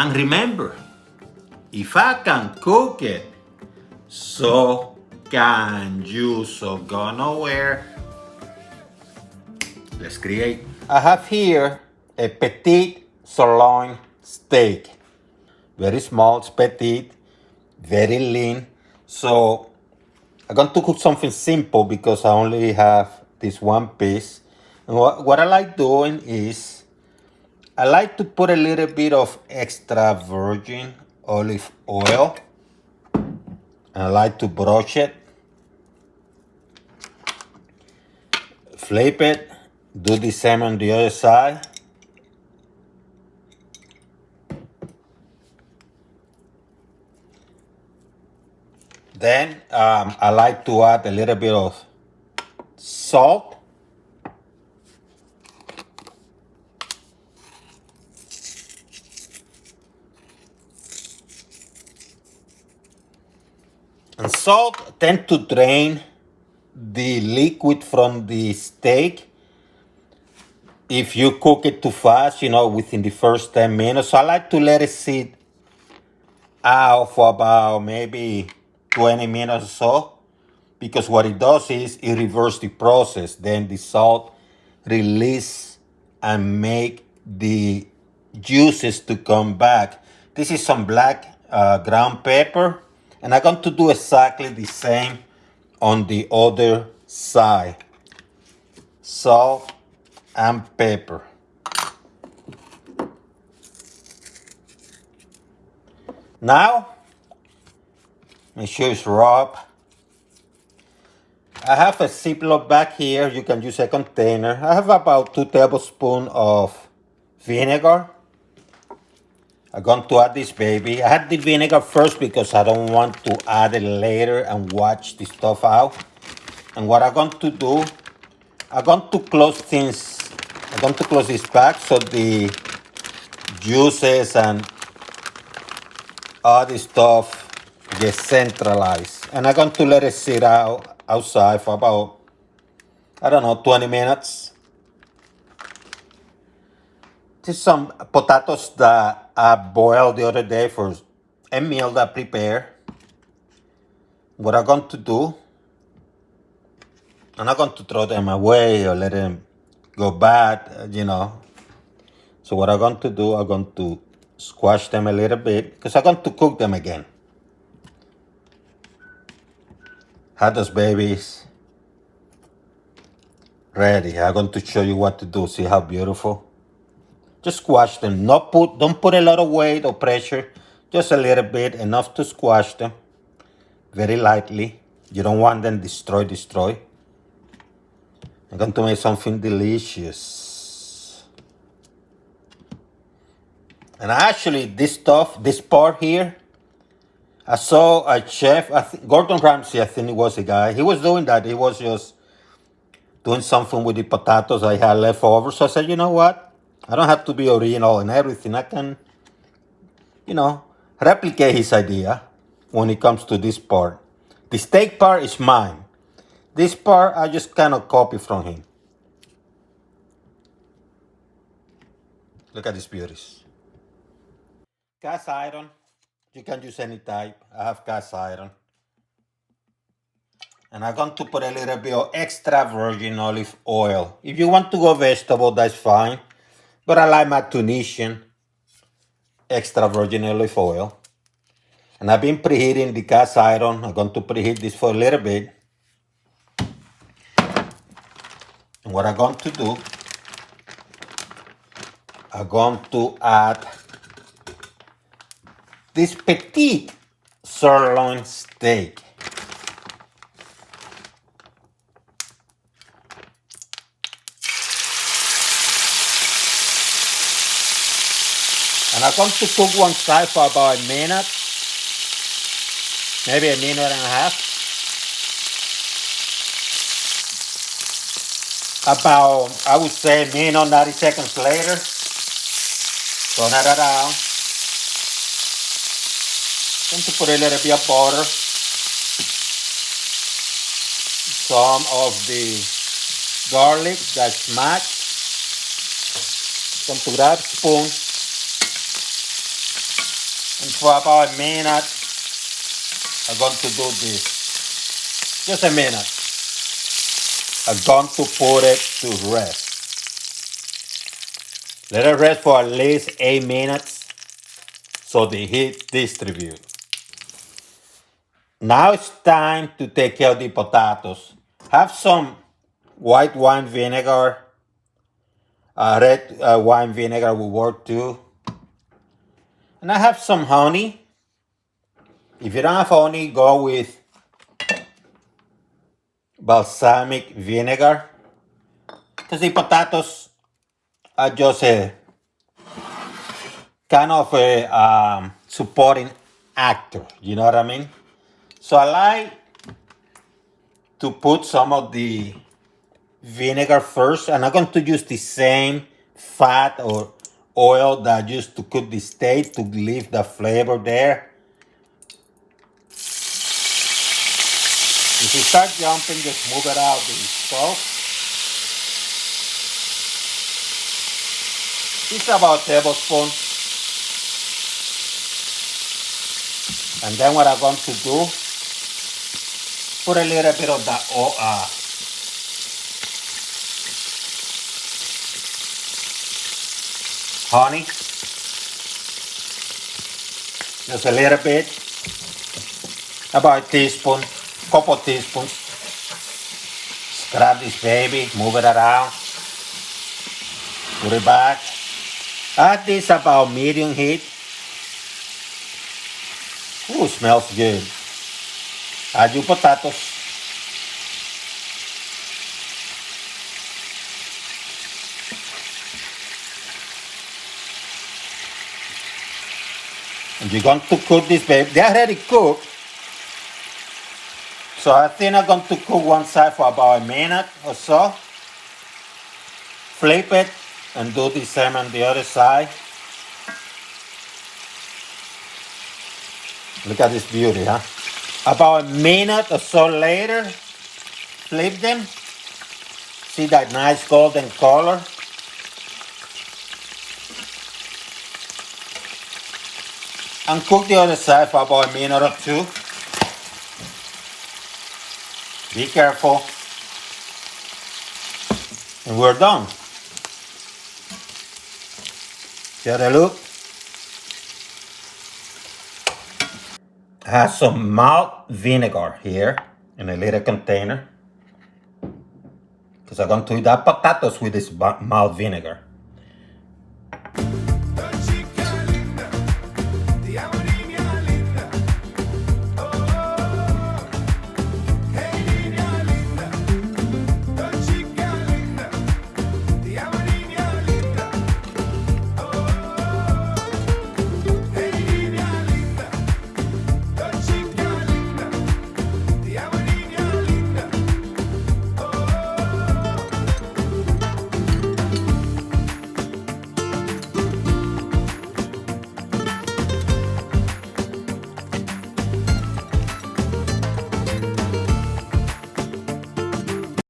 And remember, if I can cook it, so can you. So go nowhere. Let's create. I have here a petite sirloin steak. Very small, it's petite, very lean. So I'm going to cook something simple because I only have this one piece. And what I like doing is I like to put a little bit of extra virgin olive oil. And I like to brush it, flip it, do the same on the other side. Then I like to add a little bit of salt. And salt tend to drain the liquid from the steak if you cook it too fast, within the first 10 minutes. So I like to let it sit out for about maybe 20 minutes or so, because what it does is it reverses the process. Then the salt release and make the juices to come back. This is some black ground pepper, and I'm going to do exactly the same on the other side. Salt and pepper. Now, make sure it's raw. I have a Ziploc bag here. You can use a container. I have about 2 tablespoons of vinegar. I'm going to add this baby. I had the vinegar first because I don't want to add it later and watch the stuff out. And what I'm going to do, I'm going to close this bag so the juices and all this stuff get centralized. And I'm going to let it sit outside for about, 20 minutes. This is some potatoes that I boiled the other day for a meal that I prepared. What I'm going to do, I'm not going to throw them away or let them go bad, So what I'm going to do, I'm going to squash them a little bit because I'm going to cook them again. Have those babies ready. I'm going to show you what to do. See how beautiful? Just squash them. Don't put a lot of weight or pressure. Just a little bit, enough to squash them. Very lightly. You don't want them destroy. I'm going to make something delicious. And actually, this part here, I saw a chef, Gordon Ramsay, I think it was a guy. He was doing that. He was just doing something with the potatoes I had left over. So I said, you know what? I don't have to be original and everything. I can, replicate his idea when it comes to this part. The steak part is mine. This part, I just kind of copy from him. Look at these beauties. Cast iron. You can use any type. I have cast iron. And I'm going to put a little bit of extra virgin olive oil. If you want to go vegetable, that's fine. But I like my Tunisian extra virgin olive oil. And I've been preheating the cast iron. I'm going to preheat this for a little bit. And what I'm going to do, I'm going to add this petite sirloin steak. And I'm going to cook one side for about a minute, maybe a minute and a half. About, I would say, a minute, 90 seconds later, turn it around. Going to put a little bit of butter, some of the garlic that's mashed. Going to grab a spoon And for about a minute, I'm going to do this. Just a minute. I'm going to put it to rest. Let it rest for at least 8 minutes so the heat distributes. Now it's time to take care of the potatoes. Have some white wine vinegar. Red wine vinegar will work too. And I have some honey. If you don't have honey, go with balsamic vinegar. Because the potatoes are just a kind of a supporting actor. You know what I mean? So I like to put some of the vinegar first, and I'm going to use the same fat or oil that I used to cook the steak to leave the flavor there. If you start jumping, just move it out of the stove. It's about a tablespoon. And then what I'm going to do, put a little bit of that honey. Just a little bit. About a teaspoon, couple teaspoons. Grab this baby, move it around. Put it back. Add this about medium heat. Ooh, smells good. Add your potatoes. And you're going to cook this baby. They're already cooked. So I think I'm going to cook one side for about a minute or so. Flip it and do the same on the other side. Look at this beauty, huh? About a minute or so later, flip them. See that nice golden color? And cook the other side for about a minute or two. Be careful. And we're done. Get a look. I have some malt vinegar here in a little container. Because I'm going to eat that potatoes with this malt vinegar.